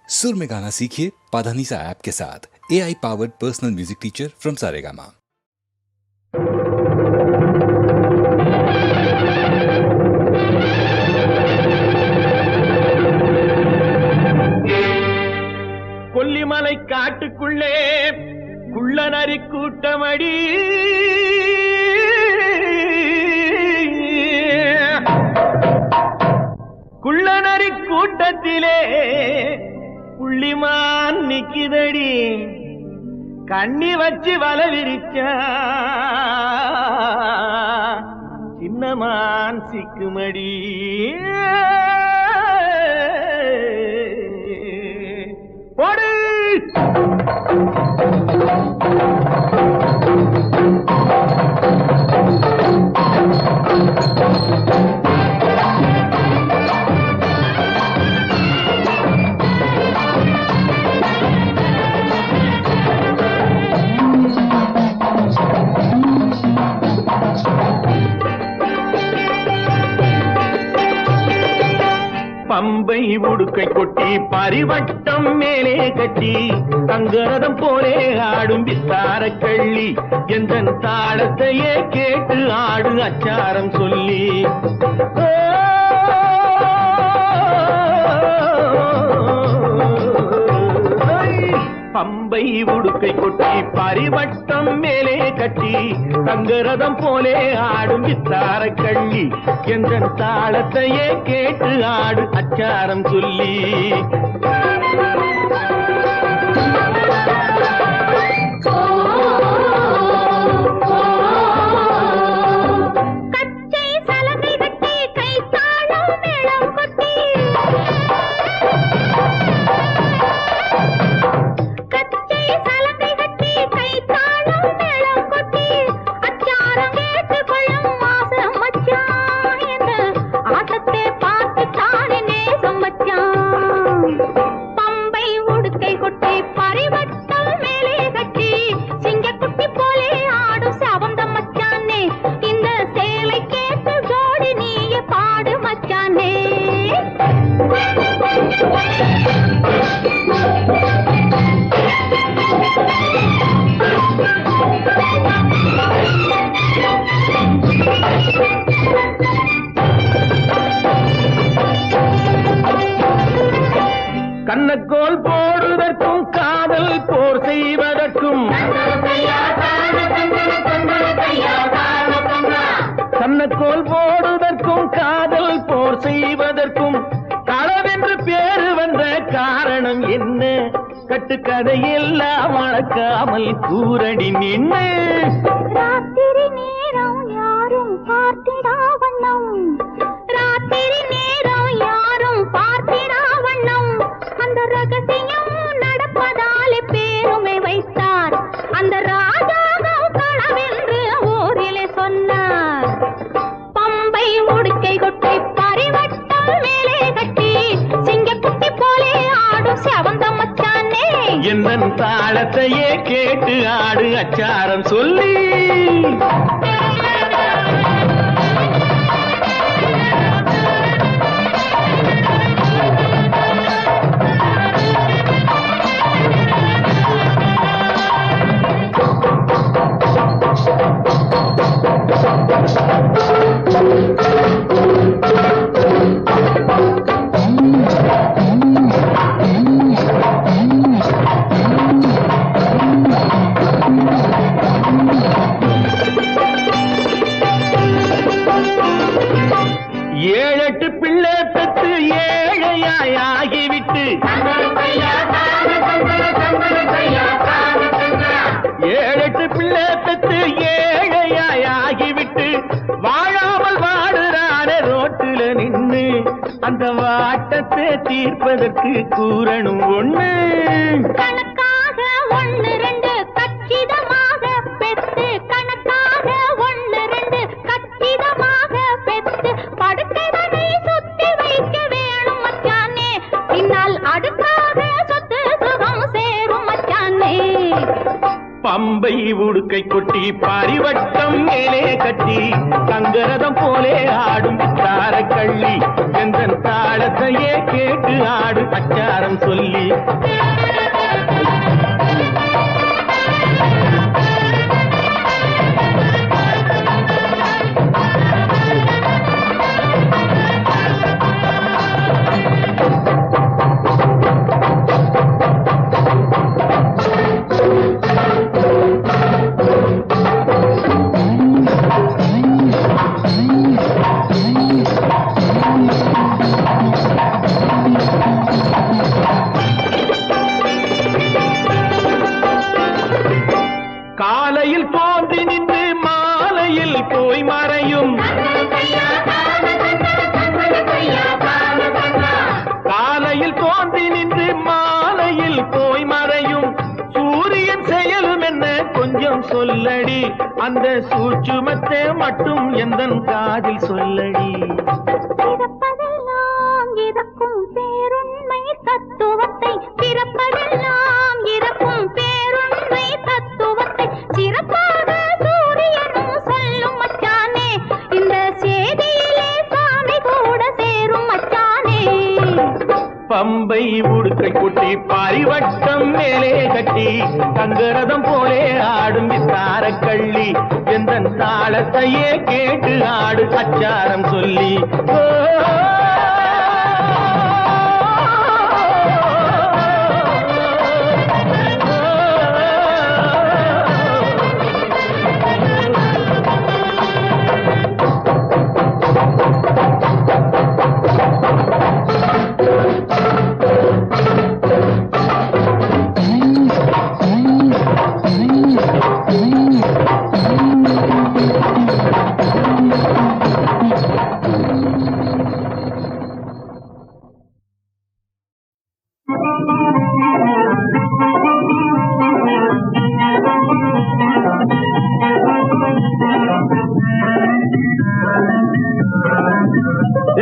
सुर में गाना सीखिए पाधानीसा ऐप के साथ। AI powered personal music teacher from Saregama. Kollimalai காட்டுக்குள்ளே குள்ளநரி கூட்டமடி குள்ளநரி கூட்டத்திலே புள்ளிமான் நிக்குதடி கண்ணி வச்சு வல விரிச்சா சின்னமான் சிக்குமடி போடு பம்பை உடுக்கை கொட்டி பரிவட்டம் மேலே கட்டி தங்கரதம் போலே ஆடும் வித்தார கள்ளி எந்த தாளத்தையே கேட்டு ஆடு அச்சாரம் சொல்லி பம்பை உடுக்கை கொட்டி பரிவட்டம் மேலே கட்டி தங்கரதம் போலே ஆடும் வித்தார கள்ளி எந்த தாளத்தையே கேட்டு ஆடு அச்சாரம் சொல்லி கண்ணக்கோல் போடுவதற்கும் காதல் போர் செய்வதற்கும் கண்ணக்கோல் போடுவதற்கும் காதல் போர் செய்வதற்கும் களவென்று பேரு வந்த காரணம் என்ன கட்டுக்கதையெல்லாம் வளர்க்காமல் கூரடி நின்று ராத்திரி நேரம் யாரும் பார்த்திடா வண்ணம் ராத்திரி நேரம் யாரும் பார்த்திடா வண்ணம் அந்த ரகசியம் நடப்பதாலே பேருமை வைத்தார் அந்த ராஜாவும் களவென்று ஊரிலே சொன்னார் பம்பை உடுக்கை கொட்டி பரிவட்டம் மேலே கட்டி சிங்கக்குட்டி போலே ஆடும் செவந்த மச்சானே என்ன தாளத்தையே கேட்டு ஆடு அச்சாரம் சொல்லி ஏழெட்டு பிள்ளை பெற்று ஏழையாகிவிட்டு ஏழெட்டு பிள்ளை பெற்று ஏழையாகிவிட்டு வாழாமல் வாடுறான ரோட்டுல நின்று அந்த வாட்டத்தை தீர்ப்பதற்கு கூறணும் ஒண்ணு கணக்காக ஒண்ணு ரெண்டு கச்சிதமாக பெத்து கணக்காக ஒண்ணு ரெண்டு கச்சிதமாக பெத்து படுக்கைவனை சுத்தி வைக்க வேணும் மச்சானே பின்னால் அடுக்காக சொத்து சுகம் சேரும் மச்சானே பம்பை உடுக்கை கொட்டி பரிவட்டம் மேலே கட்டி தங்கரதம் போலே ஆடும் தார கள்ளி எந்த தாளத்தையே கேட்டு ஆடு அச்சாரம் சொல்லி காலையில் தோன்றி நின்று மாலையில் போய் மறையும் காலையில் தோன்றி நின்று மாலையில் போய் மறையும் சூரியன் செயலும் என்ன கொஞ்சம் சொல்லடி அந்த சூட்சுமத்தை மட்டும் எந்தன் காதில் சொல்லடி பிறப்பதெல்லாம் இறக்கும் பேருண்மை தத்துவத்தை பிறப்பதெல்லாம் இறக்கும் பேருண்மை தத்துவத்தை சிறப்பாக சூரியனும் சொல்லும் மச்சானே இந்த செய்தியிலே சாமி கூட சேரும் மச்சானே பம்பை உடுக்கை கொட்டி பரிவட்டம் மேலே கட்டி தங்கரதம் போலே ஆடும் தார கள்ளி எந்த தாளத்தையே கேட்டு ஆடு அச்சாரம் சொல்லி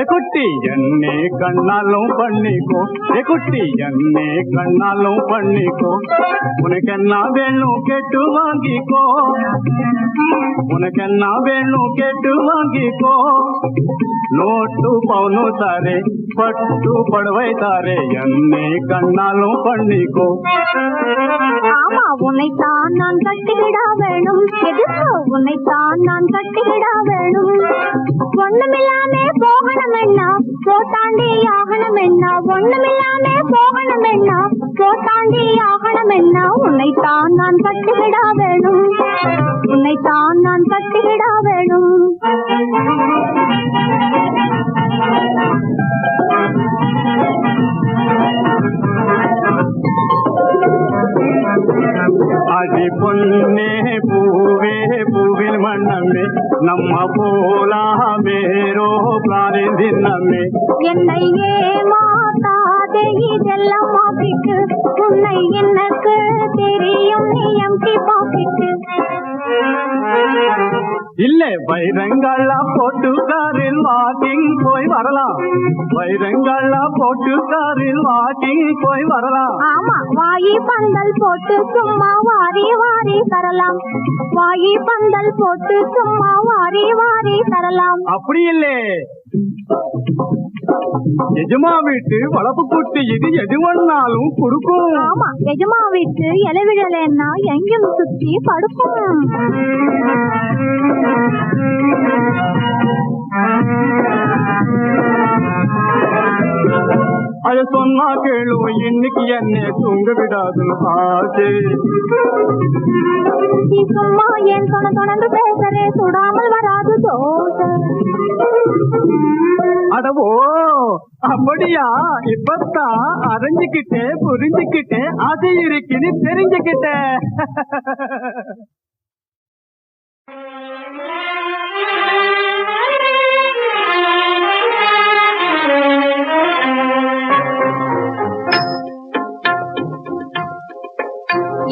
குட்டி என்னே கண்ணாலும் பண்ணிக்கோ குட்டி என்னே கண்ணாலும் பண்ணிக்கோ உனக்கு என்ன வேணும் கேட்டு வாங்கிக்கோ உனக்கு என்ன வேணும் கேட்டு வாங்கிக்கோ நோட்டு பவுனு தாரே பட்டு படவை தாரே என்னே கண்ணாலும் பண்ணிக்கோ ஆமா உன்னைத்தான் நான் கட்டிவிட வேணும் எதுக்கு உன்னைத்தான் நான் கட்டிவிட வேணும் ஒண்ணுமில்லாமே போகணும் என்ன போட்டாண்டி ஆகணும் என்ன ஒண்ணுமில்லாமே போகணும் என்ன போட்டாண்டி ஆகணும் என்ன உன்னைத்தான் நான் கட்டிவிட வேணும் உன்னைத்தான் நான் கட்டிவிட வேணும் அடி பொன்னே பூவே பூவில் மண்ணமே நம்ம போலாமேரோ பிராரிந்தின்னமே என்னை ஏமாத்தாதே இதெல்லாம் மாப்பிக்கு உன்னை எனக்கு தெரியும் நீ எம்டி பாப்பிக்கு இல்ல வைரங்களா போட்டு காரில் வாக்கிங் போய் வரலாம் வைரங்களா போட்டு காரில் வாக்கிங் போய் வரலாம் ஆமா வாயி பந்தல் போட்டு சும்மா வாரி வாரி தரலாம் வாயி பந்தல் போட்டு சும்மா வாரி வாரி தரலாம் அப்படி இல்லே எஜமா வீட்டு வளப்பு குட்டி இது எது வேணாலும் கொடுக்கும் ஆமா எஜமா வீட்டு இலவிடலன்னா எங்கும் சுத்தி படுக்கும் அத சொன்னா கேளு இன்னைக்கு என்ன தூங்க விடாது ஆசை சும்மா ஏன் தொடர்ந்து பேசறே சுடாமல் வராது தோசை அடவோ அப்படியா இப்பத்தான் அறிஞ்சுக்கிட்டேன் புரிஞ்சுக்கிட்டேன் அது இருக்குன்னு தெரிஞ்சுக்கிட்டேன்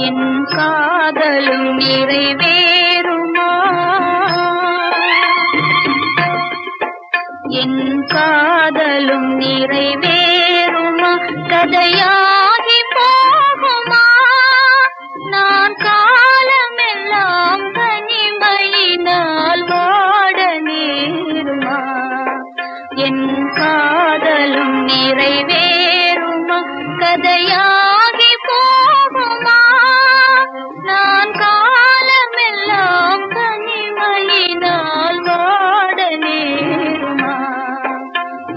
என் காதலும் நிறைவேறுமா என் காதலும் நிறைவேறுமா கதையாகி போகுமா நான் கால கதையாகி போகுமா? நான் காலமெல்லாம் தனிமையினால் வாட நேருமா?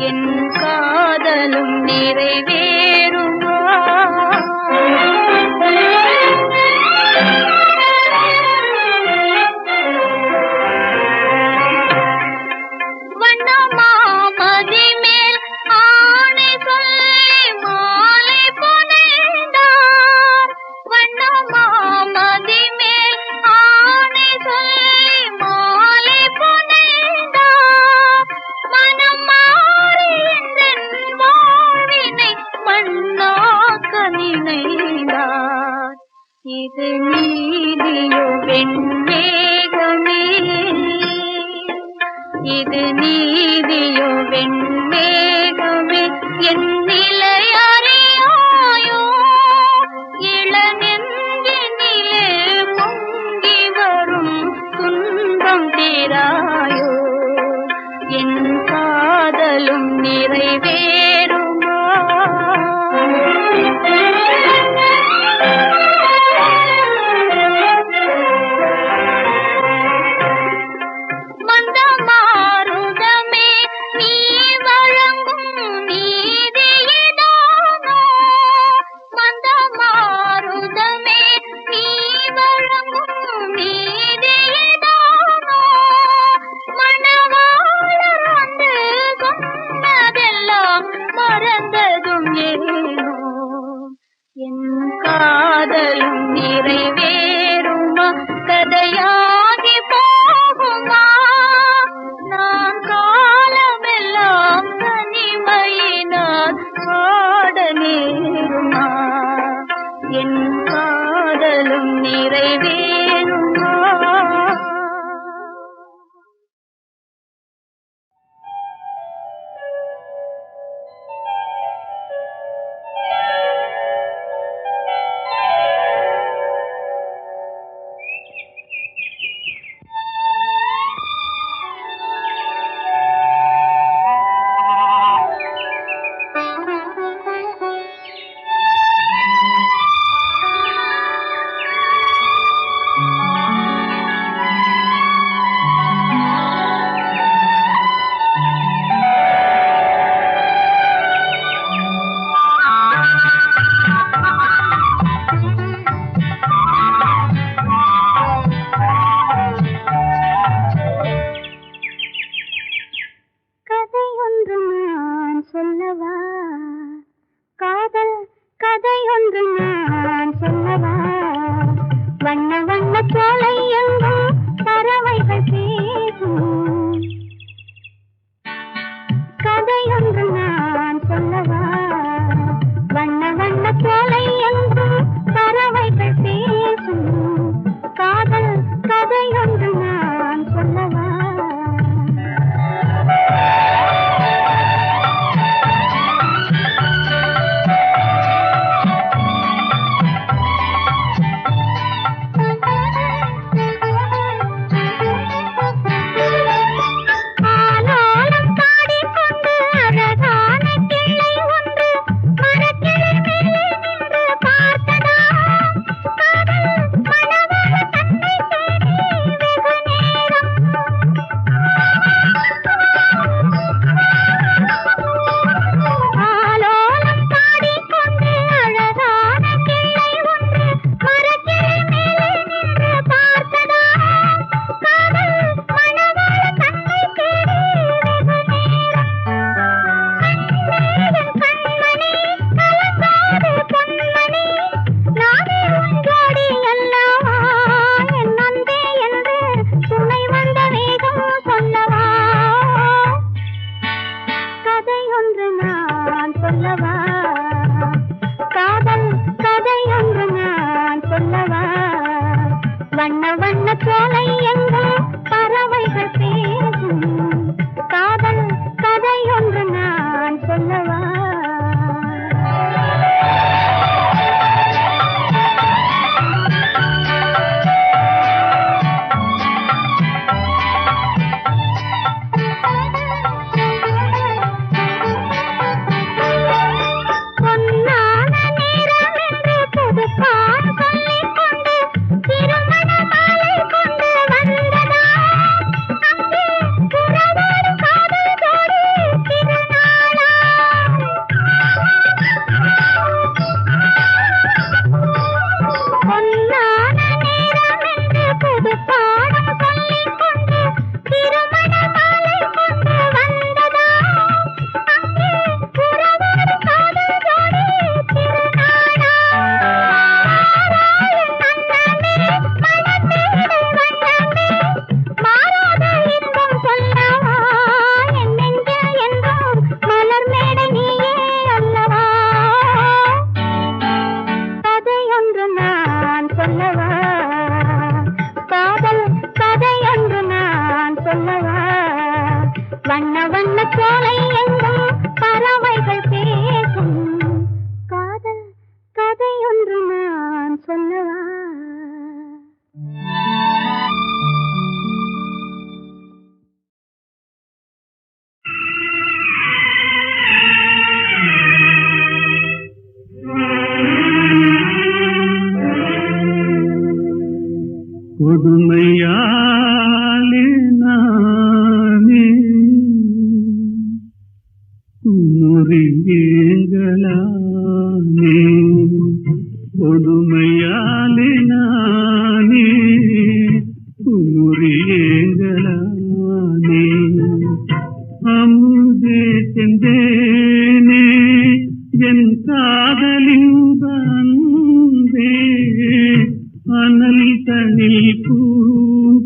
என் காதலும் நிறைவேறுமா? வண்ணமாமதி மேல் ஆணை சொல்லி மாலை புனைந்தார். வண்ணமாமதி மேல் ஆணை சொல்லி மாலை புனைந்தார். மனம் மாறி எந்தன் வாழ்வினை மண்ணாக்க நினைந்தார். இது நீதியோ வெண்மேகமே, இது நீதியோ வெண்மேகமே, என் நிலை அறியாயோ? இளநெஞ்சினிலே பொங்கி வரும் துன்பம் தீராயோ? என் காதலும் நிறைவேறுமா? மந்தமாருதமே நீ வழங்கும் நீதியிதானோ? மந்தமாருதமே நீ வழங்கும் நீதியிதானோ? மணவாளர் வந்து சொன்னதெல்லாம் மறந்ததும் ஏனோ? என் காதலும் நிறைவேறுமா? கதையாகி போகுமா? நான் காலமெல்லாம் தனிமையினால் வாட நேருமா? என் காதலும் நிறைவேறுமா? கதையொன்று நான் சொல்லவா? காதல் கதையொன்று நான் சொல்லவா? வண்ண வண்ண சோலை எங்கும் பறவைகள் பேசும். கதையொன்று நான் சொல்லவா? வண்ண வண்ண சோலை எங்கும் பறவைகள் பேசும். காதல் கதையொன்று நான் சொல்லவா? கொடுமையாலே நானே முறியேங்கலானே கொடுமையாலே நானே முறியேங்கலானே அமுதே செந்தேனே என் காதலின் அன்பே அனல் தனில் பூ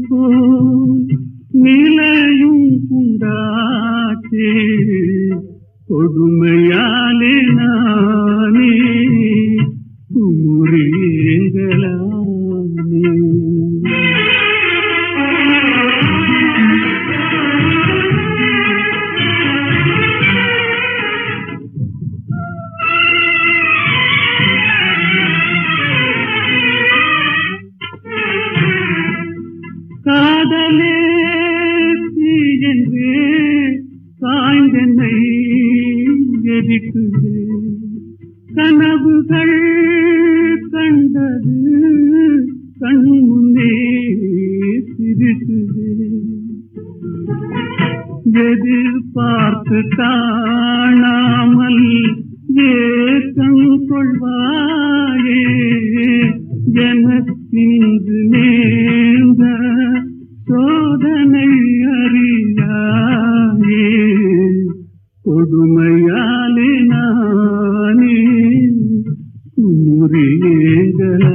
போல் நிலையும் உண்டாச்சே கொடுமையாலே நானே முறியேங்கலானே காதலே தீயென்றே சாய்ந்தனை எரிக்குது கனவுகள் கண்டது கண் முன்னே சிரிக்குது எதிர்பார்த்து காணாமல் ஏக்கம் கொள்வாயே எனக்கின்று நேர்ந்த சோதனை அறியாயே கொடுமையாலே நானே முறியேங்கலானே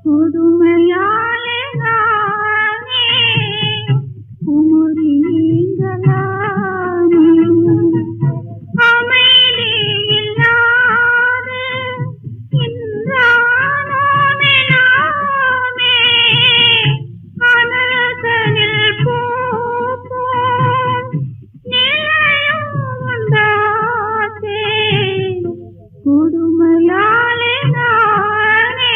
கொடுமையாலே நானே குமுறியேங்கலானே அமைதி இல்லாத இன்றானோமே நாமே அனதனில் பூ போல் நிலையும் உண்டாச்சே கொடுமையாலே நானே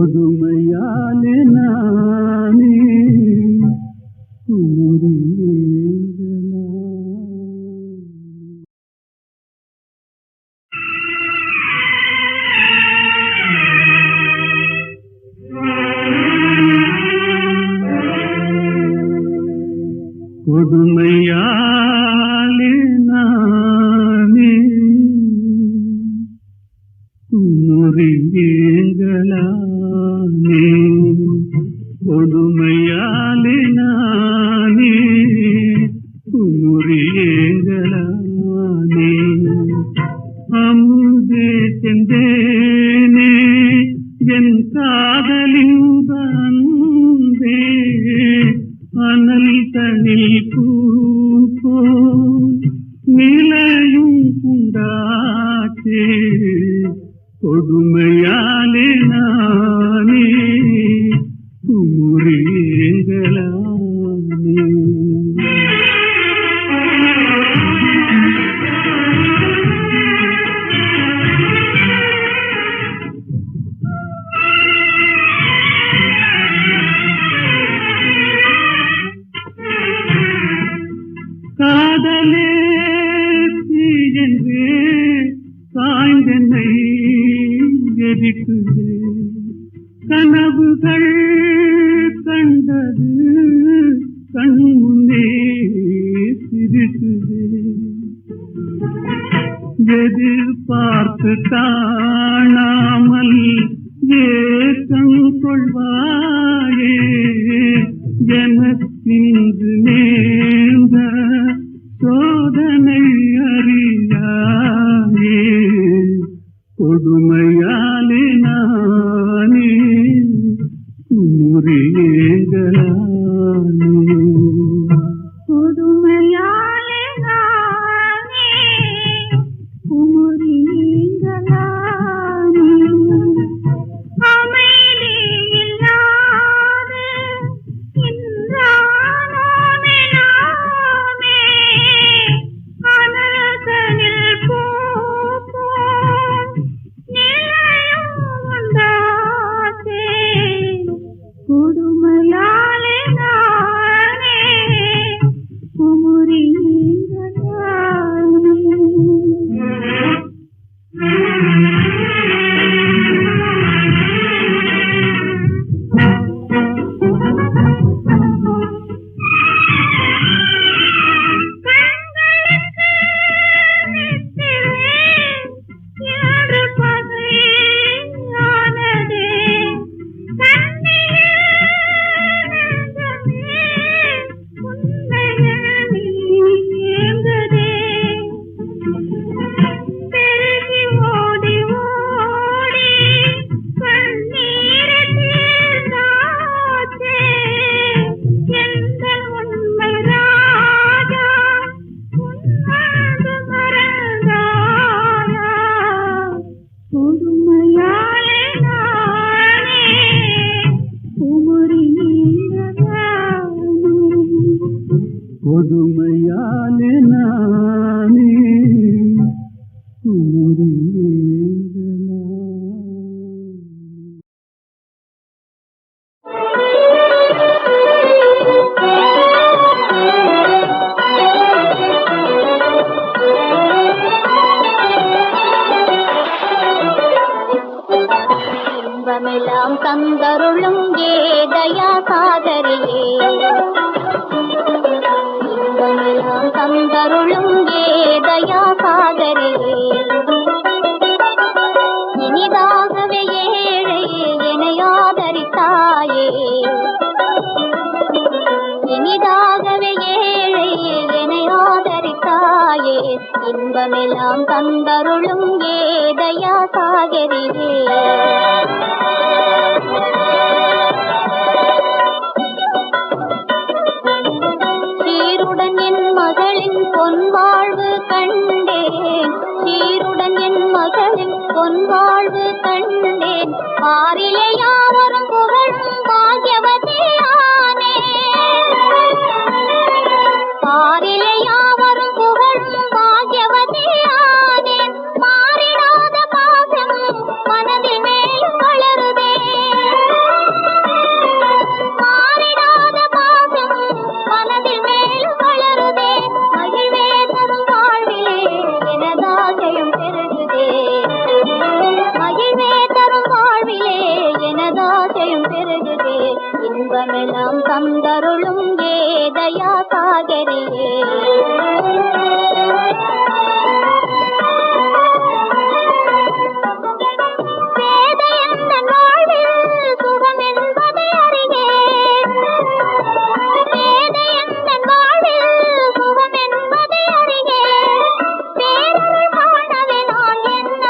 கொடுமையாலே நானே முறியேங்கலானே கொடுமையாலே நானே முறியேங்கலானே கொடுமையாலே நானே முறியேங்கலானே அமுதே செந்தேனே என் காதலின் அன்பே அனல் தனில் பூ போல் நிலையும் உண்டாச்சே கொடுமையாலே நானே முறியேங்கலானே காதலே தீயென்றே சாய்ந்தனை எரிக்குது கனவுகள் கண்டது கண் முன்னே சிரிக்குது எதிர்பார்த்து காணாமல் ஏக்கம் கொள்வாயே எனக்கின்று நேர்ந்த சோதனை அறியாயே கொடுமையாலே நானே முறியேங்கலானே கொடுமையாலே நானே குமுறிங்களானே அமைதி இல்லாத இன்றானோமே நாமே அனசனில் பூப்போம் நிலையும் உண்டாச்சே கொடுமையாலே நானே கொடுமையாலே நானே இன்பமெல்லாம் தந்தருளும் ஏதயா சாகரியே இன்பமெல்லாம் தந்தருளும் ஏதயா சாகரியே இனிதாகவே ஏழையே எனையாதரித்தாயே இனிதாகவே ஏழையே எனையாதரித்தாயே இன்பமெல்லாம் தந்தருளும் ஏதயா சாகரியே சீருடன் என் மகளின் பொன்வாழ்வு கண்டேன் சீருடன் என் மகளின் பொன்வாழ்வு கண்டேன் ஆறிலே யாவரும் புகழும் பாக்யவதியானே ஆறிலே யாவரும் புகழும் பாக்யவதியானே மாறிடாத பாசம் மனதில் மேலும் வளருதே மாறிடாத பாசம் மனதில் மேலும் வளருதே மகிழ்வே தரும் வாழ்விலே எனதாசையும் பெருகுதே மகிழ்வே தரும் வாழ்விலே எனதாசையும் பெருகுதே இன்பமெல்லாம் தந்தருளும் ஏதயா சாகரியே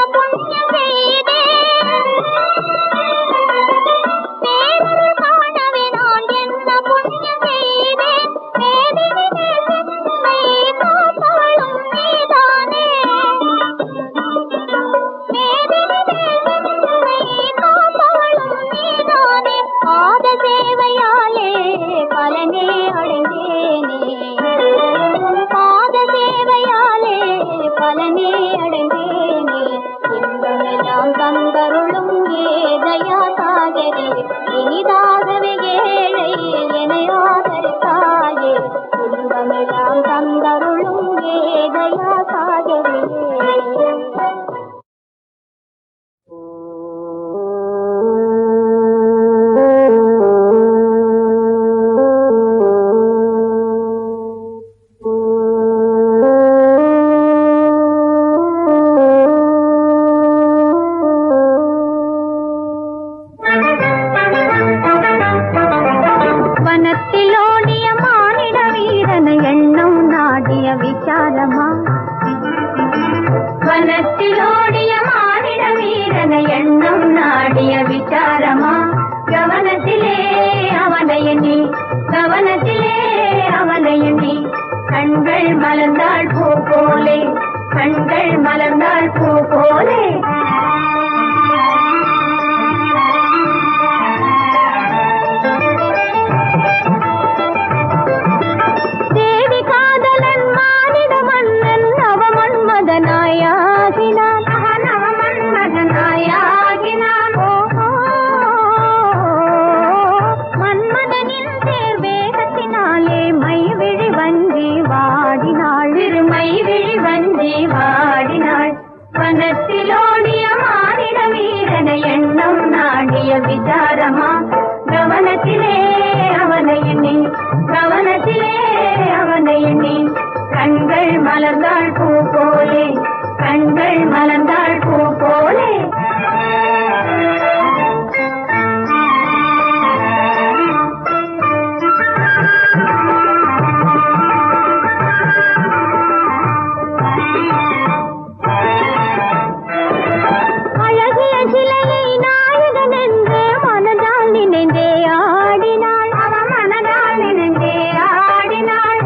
புண்ணியம் செய்தேன் மனத்திலோடிய மானிட வீரன எண்ணம் நாடிய விசாரமா கவனத்திலே அவனை எண்ணி கவனத்திலே அவனை எண்ணி கண்கள் மலர்ந்தாள் பூ போலே கண்கள் மலர்ந்தாள் பூ போலே தேவி காதலன் மானிட மன்னன் நவமன்மதனாயாகினான் நவமன்மதனாயாகினான் மன்மதனின் தேர்வேகத்தினாலே மைவிழி வஞ்சி வாடினாள் மைவிழி வஞ்சி வாடினாள் வனத்திலோடிய மானிட வீரன எண்ணம் நாடிய விசாரமா கவனத்திலே அவனை எண்ணி கவனத்திலே அவனை எண்ணி கண்கள் மலர்ந்தாள் பூ போலே கண்கள் மலர்ந்தாள் பூ போலே அழகிய சிலையை நாயகன் என்று மனதால் நினைந்தே ஆடினாள் அவன் மனதால் நினைந்தே ஆடினாள்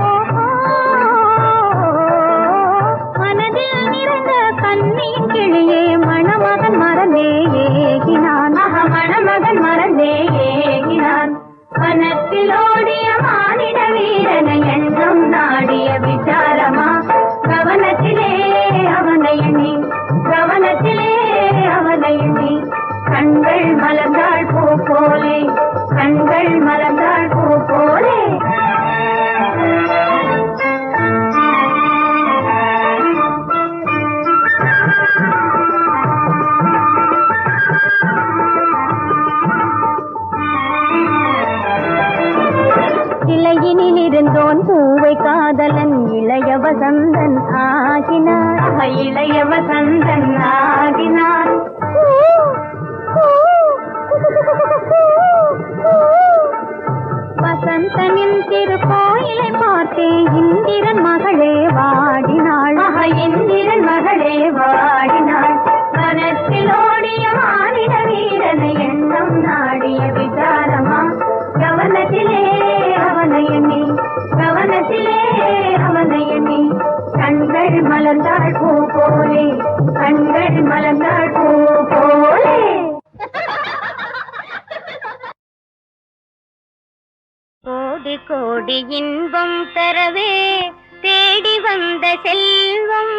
மனதில் நிறைந்த கண்ணின் கிளியே மணமகன் மறந்தே ஏகினான் மணமகன் மறந்தே ஏகினான் வனத்திலோடிய மானிட வீரன எண்ணம் நாடிய விசாரமா கவனத்திலே அவனை எண்ணி கவனத்திலே அவனை எண்ணி கண்கள் மலர்ந்தாள் பூ போலே கண்கள் மலர்ந்தாள் பூ போலே இலையினில் இருந்தோன் பூவை காதலன் இளைய வசந்தன் ஆகினார் இளைய வசந்தன் ஆகினார் வசந்தனின் திருக்கோயிலை பார்த்தே இந்திரன் மகளே வாடினாள் இந்திரன் மகளே வாடினாள் வனத்திலோடிய மானிட வீரன எண்ணம் நாடிய விசாரமா கவனத்திலே அவனை எண்ணி கவனத்திலே அவனை எண்ணி கண்கள் மலர்ந்தாள் பூ போலே கண்கள் மலர்ந்தாள் பூ போலே கோடி கோடி இன்பம் தரவே தேடி வந்த செல்வம்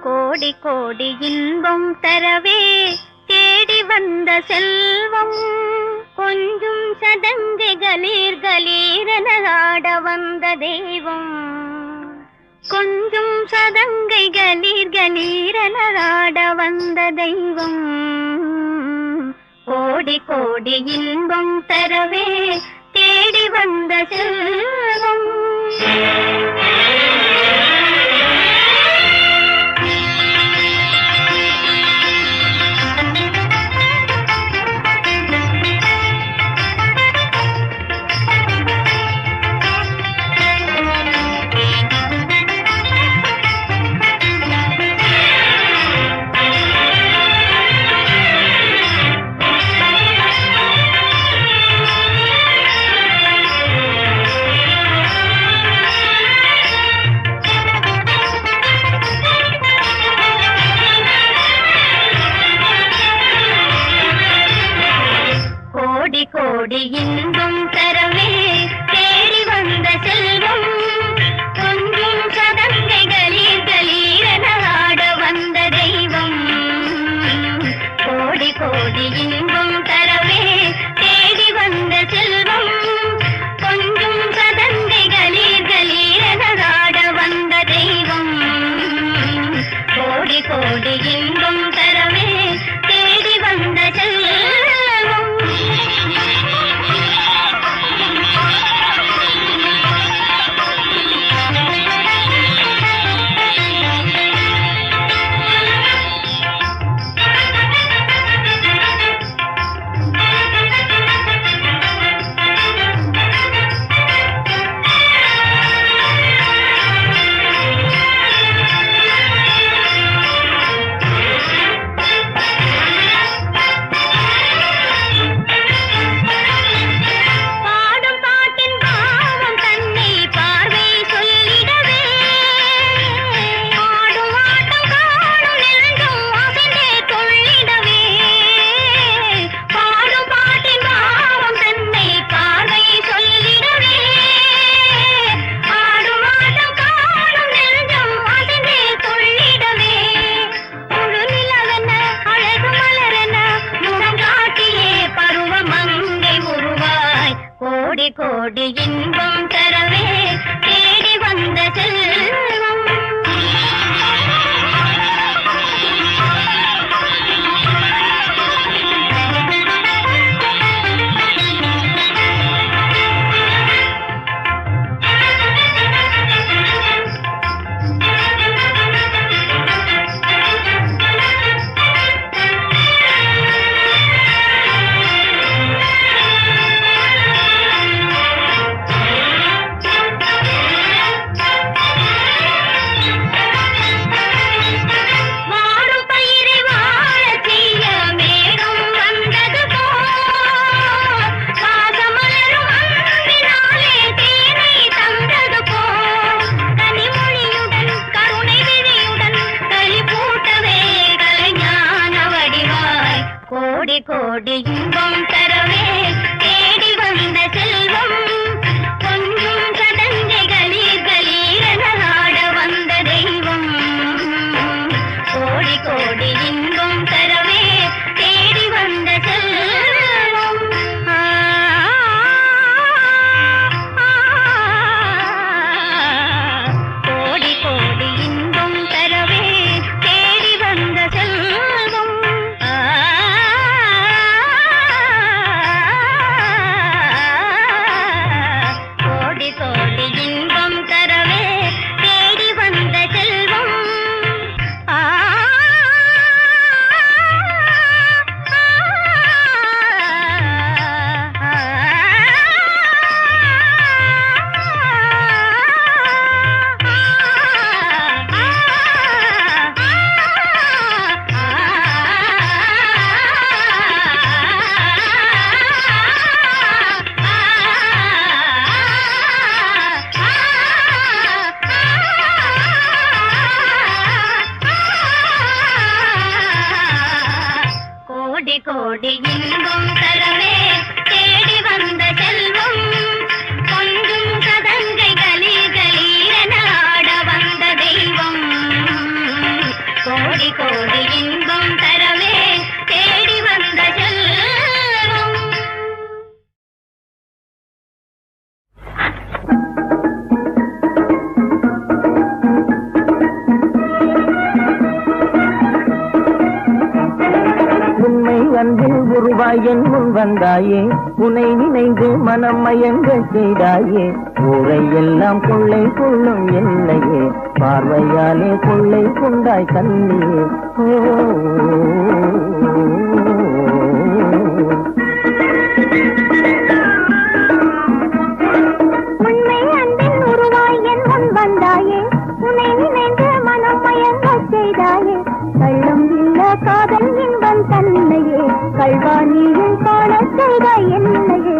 கோடி கோடி இன்பம் தரவே தேடி வந்த செல்வம் கொஞ்சம் சதங்கை கலீர் கலீரென ஆட வந்த தெய்வம் கொஞ்சம் சதங்கை கலீர் கலீரென ஆட வந்த தெய்வம் கோடி கோடி இன்பம் தரவே தேடி வந்த செல்வம் கோடி இன்பம் தரவே தேடி வந்த செல்வம். கோடி இன்பம் தரவே தேடி வந்த செல்வம். கொஞ்சம் சடங்கை கலீர் கலீரென ஆட வந்த தெய்வம். கோடி கோடி இன்பம் தரவே தேடி வந்த செல்வம். கோடி கோடி இன்பம் தரவே தேடி வந்த செல்வம். கோடி இன்பம் தரவே தேடி வந்த செல்வம். கோடி இன்பம் தரவே தேடி வந்த செல்வம். கொஞ்சம் சதங்கை கலீர் கலீரென ஆட வந்த தெய்வம். கோடி கோடி இன்பம் தரவே தேடி வந்த செல்வம். அன்பில் உருவாய் என் முன் வந்தாயே, உனை நினைந்து மனம் மயங்க செய்தாயே. ஊரை எல்லாம் கொள்ளை கொள்ளும் என்னையே, பார்வையாலே கொள்ளை கொண்டாய் கண்ணியே. உண்மை அன்பில் உருவாய் என் முன் வந்தாயே, உனை நினைந்து மனம் மயங்க செய்தாயே. கள்ளம் இல்ல காதல் இன்பம் தன்னையே, கல்வாணியும் காண செய்தாய் என்னையே.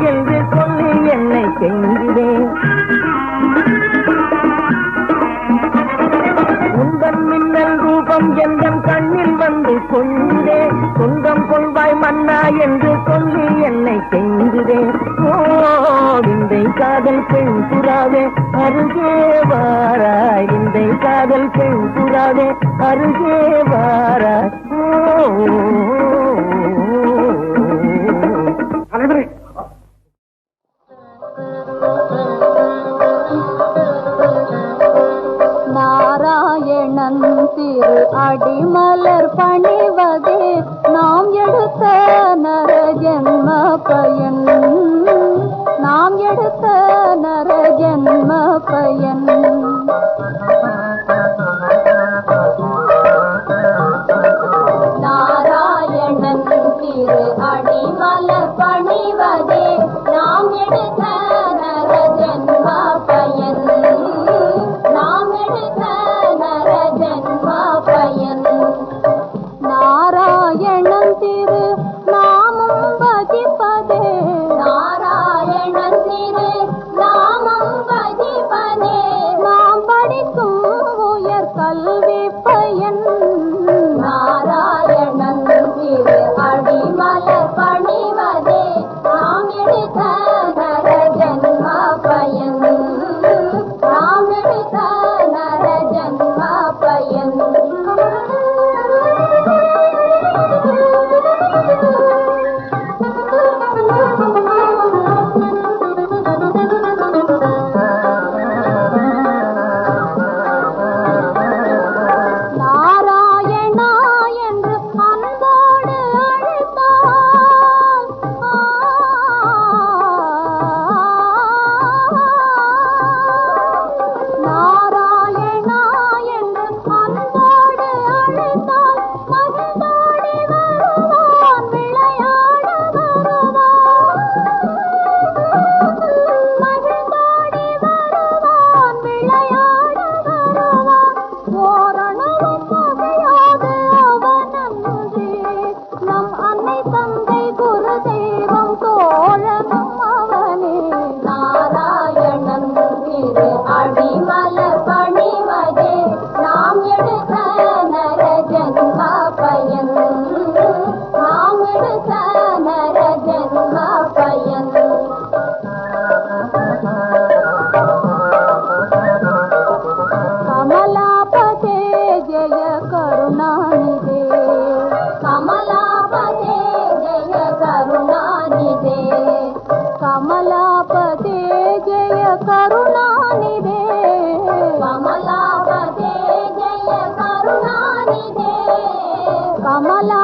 என்று சொல்லி என்னை கெஞ்சினேன். உந்தன் மின்னல் ரூபம் எந்தன் கண்ணில் வந்து கொண்டே, சொந்தம் கொள்வாய் மன்னா என்று சொல்லி என்னை கெஞ்சினேன். ஓ விந்தை காதல் பெண் புறாவே அருகே வாராய், விந்தை காதல் பெண் புறாவே அருகே வாராய். நாராயணன் திரு அடிமலர் பணிவது பயன் நாம் எடுத்த நர ஜென்ம பயன் நாராயணன் திரு அடிமலர் பணிவதே நாம் எடுத்த நர ஜென்ம பயன் நாம் எடுத்த நர ஜென்ம பயன் நாராயணன் திரு நாமம் பஜிப்பதே நாராயணன் திரு நாமம் பஜிப்பதே நாம் படிக்கும் உயர் கல்வி பயன் நாராயணன் திரு அடிமலர் பணிவதே நாம் எடுத்த நர ஜென்ம பயன் நாம் எடுத்த நர ஜென்ம பயன் நாராயணா என்று அன்போடு அழைத்தால் நாராயணா என்று அன்போடு அழைத்தால் மகிழ்ந்தோடி வருவான் விளையாட வருவான் மகிழ்ந்தோடி வருவான் விளையாட வருவான் ஓரணமும் பகையாது அவனன்றே நம் அன்னை தந்தை குரு தெய்வம் தோழனும் அவனே நாராயணன் திரு அடிமலர் பணிவதே நாம் எடுத்த நர ஜென்ம பயன் நாம் எடுத்த நர ஜென்ம பயன் கமலாபதே ஜெய கருணாநிதே கமலாபதே ஜெய கருணாநிதே கமலாபதே ஜெய கருணாநிதே கமலாபதே ஜெய கருணாநிதே கமலா